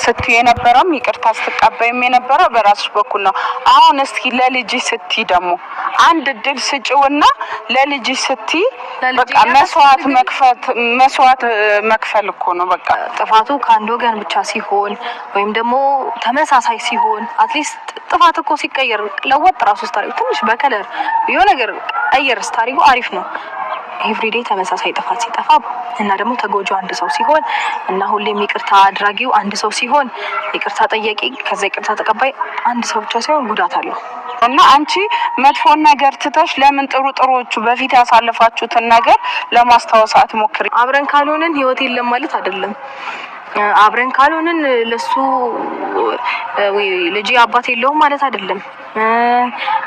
ስትይ የነበረው ይቅርታ ስትቀበይም የነበረው በራስሽ በኩል ነው። አሁን እስኪ ለልጅሽ ስትይ ደግሞ አንድ እድል ስጪውና ለልጅሽ ስትይ በቃ መስዋዕት መክፈል እኮ ነው። በቃ ጥፋቱ ከአንድ ወገን ብቻ ሲሆን ወይም ደግሞ ተመሳሳይ ሲሆን አትሊስት ጥፋት እኮ ሲቀየር ለወጥ ራሱ ስታሪው ትንሽ በከለር የሆነ ነገር አየርስ ታሪኩ አሪፍ ነው። ኤቭሪዴይ ተመሳሳይ ጥፋት ሲጠፋ እና ደግሞ ተጎጂው አንድ ሰው ሲሆን እና ሁሌም ይቅርታ አድራጊው አንድ ሰው ሲሆን ይቅርታ ጠያቂ ከዛ ይቅርታ ተቀባይ አንድ ሰው ብቻ ሲሆን ጉዳት አለው። እና አንቺ መጥፎን ነገር ትተሽ ለምን ጥሩዎቹ በፊት ያሳለፋችሁትን ነገር ለማስታወስ አትሞክሪ? አብረን ካልሆነን ህይወት የለም ማለት አይደለም። አብረን ካልሆነን ለሱ ልጅ አባት የለውም ማለት አይደለም።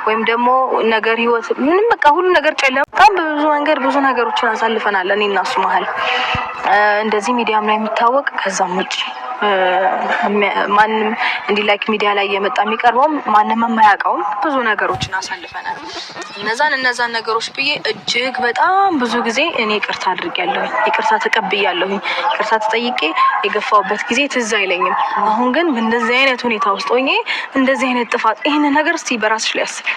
ወይም ደግሞ ነገር ህይወት ምንም በቃ ሁሉ ነገር ጨለማ በጣም በብዙ መንገድ ብዙ ነገሮችን አሳልፈናል እኔና እሱ መሀል እንደዚህ ሚዲያም ላይ የሚታወቅ ከዛም ውጪ ማንም እንዲህ ላይክ ሚዲያ ላይ የመጣ የሚቀርበው ማንም የማያውቀው ብዙ ነገሮችን አሳልፈናል። እነዛን ነገሮች ብዬ እጅግ በጣም ብዙ ጊዜ እኔ ይቅርታ አድርጌያለሁ፣ ይቅርታ ተቀብያለሁ፣ ይቅርታ ተጠይቄ የገፋውበት ጊዜ ትዝ አይለኝም። አሁን ግን በእንደዚህ አይነት ሁኔታ ውስጥ ሆኜ እንደዚህ አይነት ጥፋት ይሄን ነገር እስቲ በራስሽ ላይ አስቢ።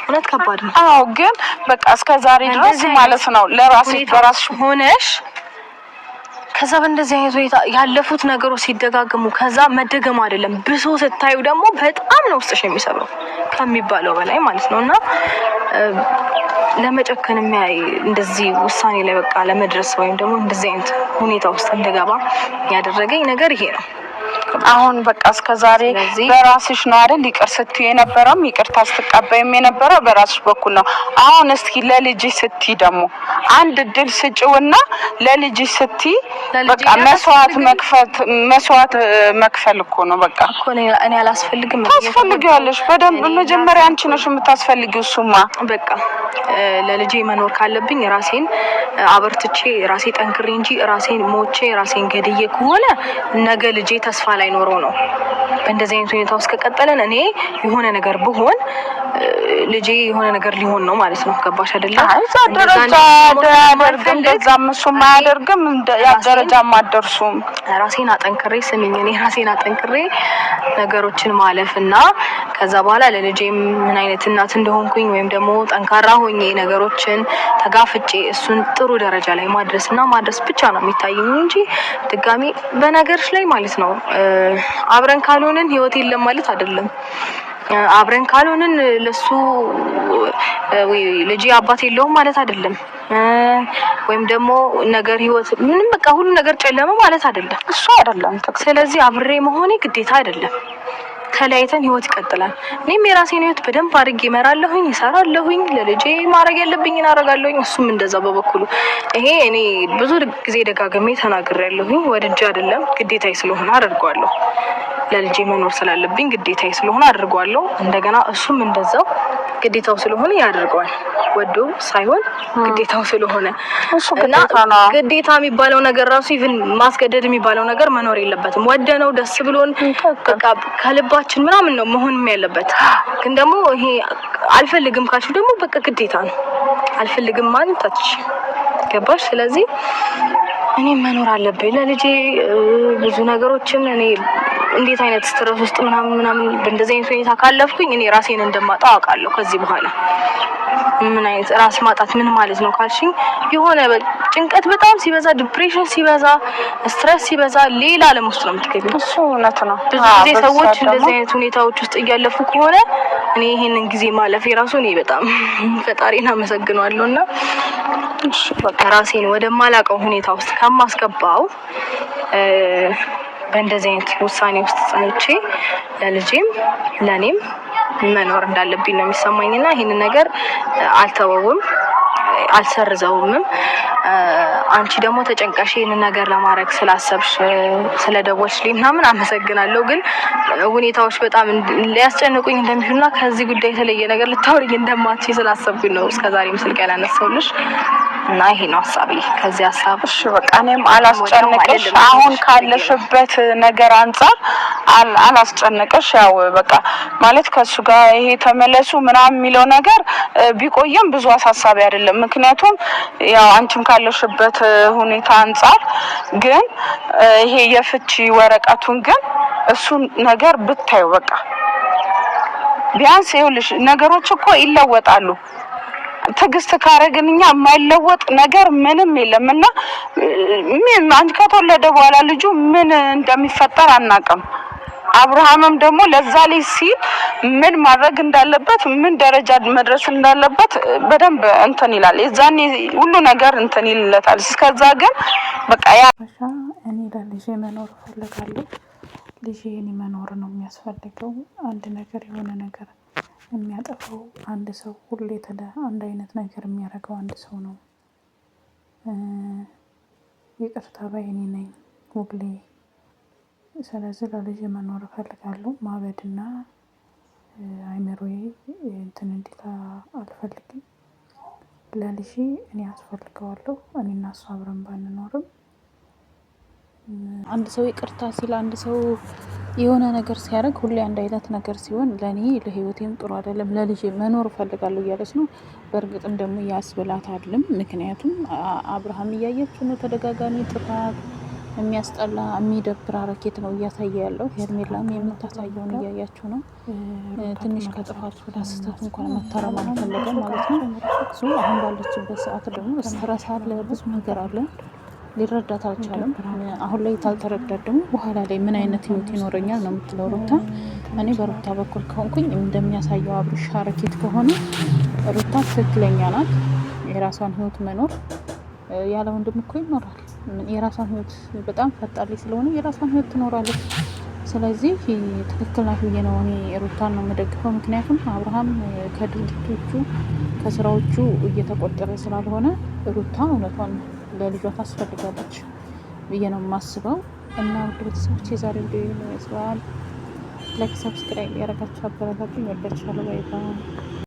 እውነት ከባድ ነው። አዎ ግን በቃ እስከዛሬ ድረስ ማለት ነው ለራስሽ በራስሽ ሆነሽ ከዛ በእንደዚህ አይነት ሁኔታ ያለፉት ነገሮች ሲደጋገሙ ከዛ መደገም አይደለም ብሶ ስታዩ ደግሞ በጣም ነው ውስጥሽ የሚሰብረው ከሚባለው በላይ ማለት ነውና ለመጨከን የሚያይ እንደዚህ ውሳኔ ላይ በቃ ለመድረስ ወይም ደግሞ እንደዚህ አይነት ሁኔታ ውስጥ እንደገባ ያደረገኝ ነገር ይሄ ነው። አሁን በቃ እስከዛሬ በራስሽ ነው አይደል ይቅር ስትይ የነበረው ይቅርታ ስትቀበይም የነበረው በራስሽ በኩል ነው። አሁን እስኪ ለልጅሽ ስትይ ደግሞ አንድ እድል ስጪውና ለልጅሽ ስትይ በቃ መስዋዕት መክፈል እኮ ነው። በቃ እኮ እኔ አላስፈልግም ታስፈልጊያለሽ በደንብ መጀመሪያ አንቺ ነሽ የምታስፈልጊው። እሱማ በቃ ለልጄ መኖር ካለብኝ ራሴን አበርትቼ ራሴ ጠንክሬ እንጂ ራሴን ሞቼ ራሴን ገድዬ ከሆነ ነገ ልጄ ተስፋ ላይ ኖሮ ነው። በእንደዚህ አይነት ሁኔታ ውስጥ ከቀጠለን እኔ የሆነ ነገር ብሆን ልጄ የሆነ ነገር ሊሆን ነው ማለት ነው። ገባሽ አይደለ? ደረጃ ያደርግም እንደዛም እሱም አያደርግም ያደረጃም አደርሱም። ራሴን አጠንክሬ ስሚኝ እኔ ራሴን አጠንክሬ ነገሮችን ማለፍና ከዛ በኋላ ለልጄ ምን አይነት እናት እንደሆንኩኝ ወይም ደግሞ ጠንካራ ሆኜ ነገሮችን ተጋፍጬ እሱን ጥሩ ደረጃ ላይ ማድረስ ብቻ ነው የሚታየኝ እንጂ ድጋሚ በነገርሽ ላይ ማለት ነው አብረን ካልሆነን ህይወት የለም ማለት አይደለም። አብረን ካልሆነን ለሱ ልጅ አባት የለውም ማለት አይደለም። ወይም ደግሞ ነገር ህይወት ምንም በቃ ሁሉ ነገር ጨለማ ማለት አይደለም። እሱ አይደለም። ስለዚህ አብሬ መሆኔ ግዴታ አይደለም። ተለያይተን ህይወት ይቀጥላል። እኔም የራሴን ህይወት በደንብ አድርጌ እመራለሁኝ፣ እሰራለሁኝ፣ ለልጄ ማድረግ ያለብኝን አደርጋለሁኝ። እሱም እንደዛ በበኩሉ ይሄ እኔ ብዙ ጊዜ ደጋግሜ ተናግሬያለሁኝ። ወድጄ አይደለም ግዴታዬ ስለሆነ አደርጋለሁ። ለልጄ መኖር ስላለብኝ ግዴታዬ ስለሆነ አደርጋለሁ። እንደገና እሱም እንደዛው ግዴታው ስለሆነ ያደርጋል። ወዶ ሳይሆን ግዴታው ስለሆነ እና ግዴታ የሚባለው ነገር ራሱ ኢቭን ማስገደድ የሚባለው ነገር መኖር የለበትም። ወደነው ደስ ብሎን በቃ ከልባችን ምናምን ነው መሆንም ያለበት። ግን ደግሞ ይሄ አልፈልግም ካልሽ ደግሞ በቃ ግዴታ ነው። አልፈልግም ማለት ታች ገባሽ? ስለዚህ እኔ መኖር አለብኝ ለልጄ ብዙ ነገሮችን እኔ እንዴት አይነት ስትረስ ውስጥ ምናምን በእንደዚህ አይነት ሁኔታ ካለፍኩኝ እኔ ራሴን እንደማጣው አውቃለሁ። ከዚህ በኋላ ምን አይነት ራስ ማጣት ምን ማለት ነው ካልሽኝ የሆነ ጭንቀት በጣም ሲበዛ ዲፕሬሽን ሲበዛ ስትረስ ሲበዛ ሌላ ዓለም ውስጥ ነው የምትገቢው። እሱ እውነት ነው። ብዙ ጊዜ ሰዎች እንደዚህ አይነት ሁኔታዎች ውስጥ እያለፉ ከሆነ እኔ ይሄንን ጊዜ ማለፍ የራሱ እኔ በጣም ፈጣሪን አመሰግናለሁና በቃ ራሴን ወደማላውቀው ሁኔታ ውስጥ ከማስገባው በእንደዚህ አይነት ውሳኔ ውስጥ ጸንቼ ለልጄም ለኔም መኖር እንዳለብኝ ነው የሚሰማኝና ይሄን ነገር አልተወውም አልሰርዘውም። አንቺ ደግሞ ተጨንቀሽ ይሄን ነገር ለማድረግ ስላሰብሽ ስለደወልሽልኝ ምናምን አመሰግናለሁ። ግን ሁኔታዎች በጣም ሊያስጨንቁኝ እንደሚሹና ከዚህ ጉዳይ የተለየ ነገር ልታወሪኝ እንደማትችይ ስላሰብኩኝ ነው እስከዛሬም ስልክ ያላነሳሁልሽ። እና ይሄ ነው ሐሳቤ ከዚህ ሐሳብ። እሺ በቃ እኔም አላስጨንቅሽ አሁን ካለሽበት ነገር አንፃር አላስጨንቅሽ። ያው በቃ ማለት ከሱ ጋር ይሄ ተመለሱ ምናምን የሚለው ነገር ቢቆየም ብዙ አሳሳቢ አይደለም። ምክንያቱም ያው አንቺም ካለሽበት ሁኔታ አንፃር ግን ይሄ የፍቺ ወረቀቱን ግን እሱን ነገር ብታዩ በቃ ቢያንስ ይኸውልሽ ነገሮች እኮ ይለወጣሉ። ትግስት ካረግን እኛ የማይለወጥ ነገር ምንም የለምና አንቺ ከተወለደ በኋላ ልጁ ምን እንደሚፈጠር አናውቅም። አብርሃምም ደግሞ ለዛ ልጅ ሲል ምን ማድረግ እንዳለበት ምን ደረጃ መድረስ እንዳለበት በደንብ እንትን ይላል። የዛኔ ሁሉ ነገር እንትን ይልለታል። እስከዛ ግን በቃ እኔ ለልጄ መኖር እፈልጋለሁ። ልጄ እኔ መኖር ነው የሚያስፈልገው። አንድ ነገር የሆነ ነገር የሚያጠፋው አንድ ሰው ሁሌ አንድ አይነት ነገር የሚያደርገው አንድ ሰው ነው። ይቅርታ ባይ እኔ ነኝ ሁሌ። ስለዚህ ለልጄ መኖር እፈልጋለሁ። ማበድና አይምሮዬ እንትን እንዲል አልፈልግም። ለልጄ እኔ አስፈልገዋለሁ። እኔና እሱ አብረን ባንኖርም አንድ ሰው ይቅርታ ሲል አንድ ሰው የሆነ ነገር ሲያደርግ ሁሌ አንድ አይነት ነገር ሲሆን ለኔ ለህይወቴም ጥሩ አይደለም። ለልጄ መኖር እፈልጋለሁ እያለች ነው። በእርግጥም ደግሞ ያስብላታልም። ምክንያቱም አብርሃም እያየችው ነው ተደጋጋሚ ጥፋት፣ የሚያስጠላ የሚደብር አረኬት ነው እያሳየ ያለው። ሄርሜላም የምታሳየውን እያያችሁ ነው። ትንሽ ከጥፋቱ ወደ ስህተት እንኳን መታረም አልፈለገም ማለት ነው። አሁን ባለችበት ሰዓት ደግሞ ስትረስ አለ፣ ብዙ ነገር አለ። ሊረዳት አልቻለም። አሁን ላይ ታልተረዳት ደግሞ በኋላ ላይ ምን አይነት ህይወት ይኖረኛል ነው የምትለው ሩታ። እኔ በሩታ በኩል ከሆንኩኝ እንደሚያሳየው አብርሽ አረኬት ከሆነ ሩታ ትክክለኛ ናት። የራሷን ህይወት መኖር ያለ ወንድም እኮ ይኖራል። የራሷን ህይወት በጣም ፈጣለች ስለሆነ የራሷን ህይወት ትኖራለች። ስለዚህ ትክክል ናት ብዬ ነው እኔ ሩታን ነው የምደግፈው። ምክንያቱም አብርሃም ከድርጊቶቹ ከስራዎቹ እየተቆጠረ ስላልሆነ ሩታ እውነቷን ለልጇ ታስፈልጋለች ብዬ ነው የማስበው። እና ውድ ቤተሰቦች የዛሬ ቪዲዮ ይመስላል። ላይክ ሰብስክራይብ ያደረጋችሁ አበረታቱኝ። ወዳችኋለሁ። ባይ ባይ።